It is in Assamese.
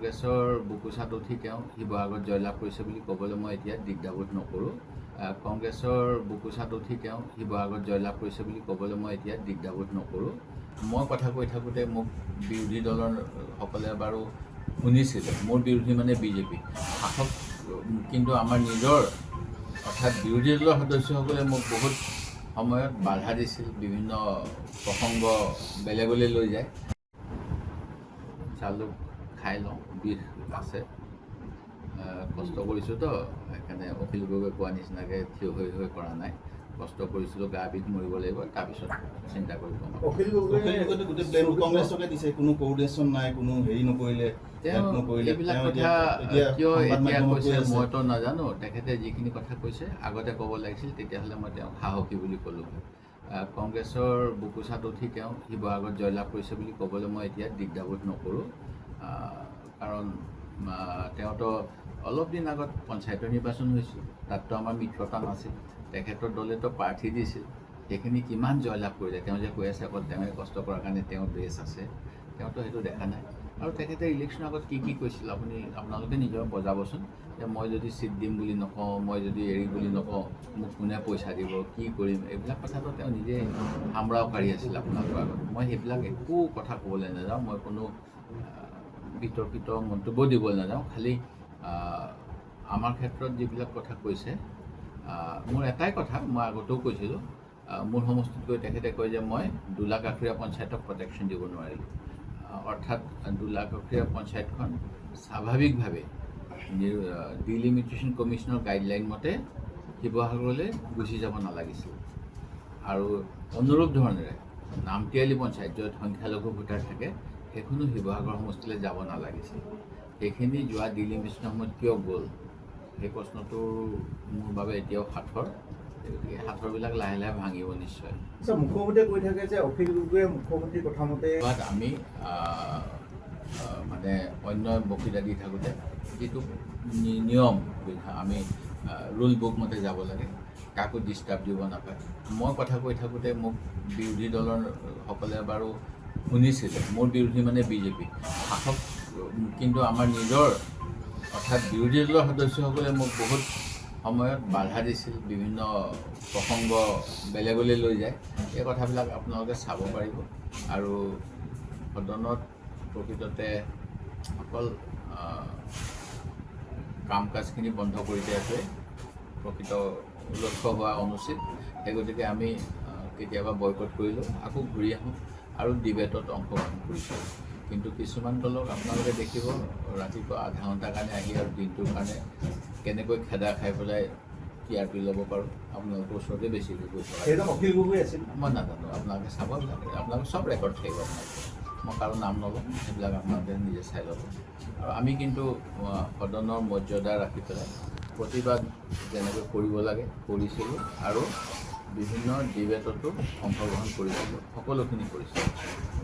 কংগ্ৰেছৰ বুকুচাত উঠি তেওঁ শিৱসাগৰত জয়লাভ কৰিছে বুলি ক'বলৈ মই এতিয়া দ্বিধাবোধ নকৰোঁ। কংগ্ৰেছৰ বুকুচাত উঠি তেওঁ শিৱসাগৰত জয়লাভ কৰিছে বুলি ক'বলৈ মই এতিয়া দ্বিধাবোধ নকৰোঁ। মই কথা কৈ থাকোঁতে মোক বিৰোধী দলৰ সকলে বাৰু শুনিছিল। মোৰ বিৰোধী মানে বিজেপি শাসক, কিন্তু আমাৰ নিজৰ অৰ্থাৎ বিৰোধী দলৰ সদস্যসকলে মোক বহুত সময়ত বাধা দিছিল, বিভিন্ন প্ৰসংগ বেলেগলৈ লৈ যায়। চালুক খাই লওঁ, বিষ আছে, কষ্ট কৰিছোঁ তো, সেইকাৰণে অখিল গগৈ কোৱা নিচিনাকৈ থিয় হৈ কৰা নাই। কষ্ট কৰিছিলোঁ, গা বিষ মৰিব লাগিব, তাৰপিছত চিন্তা কৰিব। অখিল গগৈয়ে গোটেই প্লেন কংগ্ৰেছকে দিছে, কোনো কোঅৰ্ডিনেশ্যন নাই, কোনো হেৰি নকৰিলে। এইবিলাক কথা কিয় এতিয়া কৈছে মইতো নাজানো। তেখেতে যিখিনি কথা কৈছে আগতে ক'ব লাগিছিল, তেতিয়াহ'লে মই তেওঁক সাহসী বুলি ক'লোঁ। কংগ্ৰেছৰ বুকুচাত উঠি তেওঁ শিৱসাগৰত জয়লাভ কৰিছে বুলি ক'বলৈ মই এতিয়া দ্বিধাবোধ নকৰোঁ। কাৰণ তেওঁতো অলপ দিন আগত পঞ্চায়তৰ নিৰ্বাচন হৈছিল, তাততো আমাৰ মিত্ৰতা নাছিল। তেখেতৰ দলেতো প্ৰাৰ্থী দিছিল, সেইখিনি কিমান জয়লাভ কৰিলে। তেওঁ যে কৈ আছে অকল তেওঁৱে কষ্ট কৰাৰ কাৰণে তেওঁৰ বেছ আছে, তেওঁতো সেইটো দেখা নাই। আৰু তেখেতে ইলেকশ্যনৰ আগত কি কৈছিল আপোনালোকে নিজৰ বজাবচোন, যে মই যদি ছিট দিম বুলি নকওঁ, মই যদি এৰি বুলি নকওঁ, মোক কোনে পইচা দিব, কি কৰিম, এইবিলাক কথাটো তেওঁ নিজে সামৰাও কাঢ়ি আছিল আপোনালোকৰ আগত। মই সেইবিলাক একো কথা ক'বলৈ নাযাওঁ, মই কোনো বিতৰ্কিত মন্তব্য দিবলৈ নাযাওঁ। খালি আমাৰ ক্ষেত্ৰত যিবিলাক কথা কৈছে, মোৰ এটাই কথা, মই আগতেও কৈছিলোঁ, মোৰ সমষ্টিত গৈ তেখেতে কয় যে মই 2 লাখ আখৰীয়া পঞ্চায়তক প্ৰটেকশ্যন দিব নোৱাৰিলোঁ। অৰ্থাৎ 2 লাখ আখৰীয়া পঞ্চায়তখন স্বাভাৱিকভাৱে ডিলিমিটেশ্যন কমিশ্যনৰ গাইডলাইন মতে শিৱসাগৰলৈ গুচি যাব নালাগিছিল। আৰু অনুৰূপ ধৰণেৰে নামতিয়ালি পঞ্চায়ত, য'ত সংখ্যালঘু ভোটাৰ থাকে, সেইখনো শিৱসাগৰ সমষ্টিলৈ যাব নালাগিছিল। সেইখিনি যোৱা ডিলিমিটেশ্যনৰ সময়ত কিয় গ'ল, সেই প্ৰশ্নটোৰ মোৰ বাবে এতিয়াও সাঁথৰ। গতিকে সাঁথৰবিলাক লাহে লাহে ভাঙিব নিশ্চয়। মুখ্যমন্ত্ৰীয়ে কৈ থাকে যে অখিল গগৈয়ে মুখ্যমন্ত্ৰীৰ কথামতে আমি মানে অন্য বক্তৃতা দি থাকোঁতে যিটো নিয়ম আমি ৰুল বুক মতে যাব লাগে, কাকো ডিষ্টাৰ্ব দিব নাপায়। মই কথা কৈ থাকোঁতে মোক বিৰোধী দলৰ সকলে বাৰু শুনিছিল। মোৰ বিৰোধী মানে বিজেপি শাসক, কিন্তু আমাৰ নিজৰ অৰ্থাৎ বিৰোধী দলৰ সদস্যসকলে মোক বহুত সময়ত বাধা দিছিল, বিভিন্ন প্ৰসংগ বেলেগলৈ লৈ যায়। এই কথাবিলাক আপোনালোকে চাব পাৰিব। আৰু সদনত প্ৰকৃততে অকল কাম কাজখিনি বন্ধ কৰি দিয়াটোৱে প্ৰকৃত লক্ষ্য হোৱা অনুচিত। সেই গতিকে আমি কেতিয়াবা বয়কট কৰিলোঁ, আকৌ ঘূৰি আহোঁ আৰু ডিবেটত অংশগ্ৰহণ কৰিছোঁ। কিন্তু কিছুমান দলক আপোনালোকে দেখিব, ৰাতিপুৱা আধা ঘণ্টাৰ কাৰণে আহি আৰু দিনটোৰ কাৰণে কেনেকৈ খেদা খাই পেলাই TRP ল'ব পাৰোঁ, আপোনালোকৰ ওচৰতে বেছি অখিল গগৈ আছিল। মই নাজানো, আপোনালোকে চাব লাগে, আপোনালোকে চব ৰেকৰ্ড থাকিব। মই কাৰো নাম নলওঁ, সেইবিলাক আপোনালোকে নিজে চাই ল'ব। আৰু আমি কিন্তু সদনৰ মৰ্যাদা ৰাখি পেলাই প্ৰতিবাদ যেনেকৈ কৰিব লাগে কৰিছিলোঁ, আৰু বিভিন্ন ডিবেটতো অংশগ্ৰহণ কৰিছিলোঁ, সকলোখিনি কৰিছিলোঁ।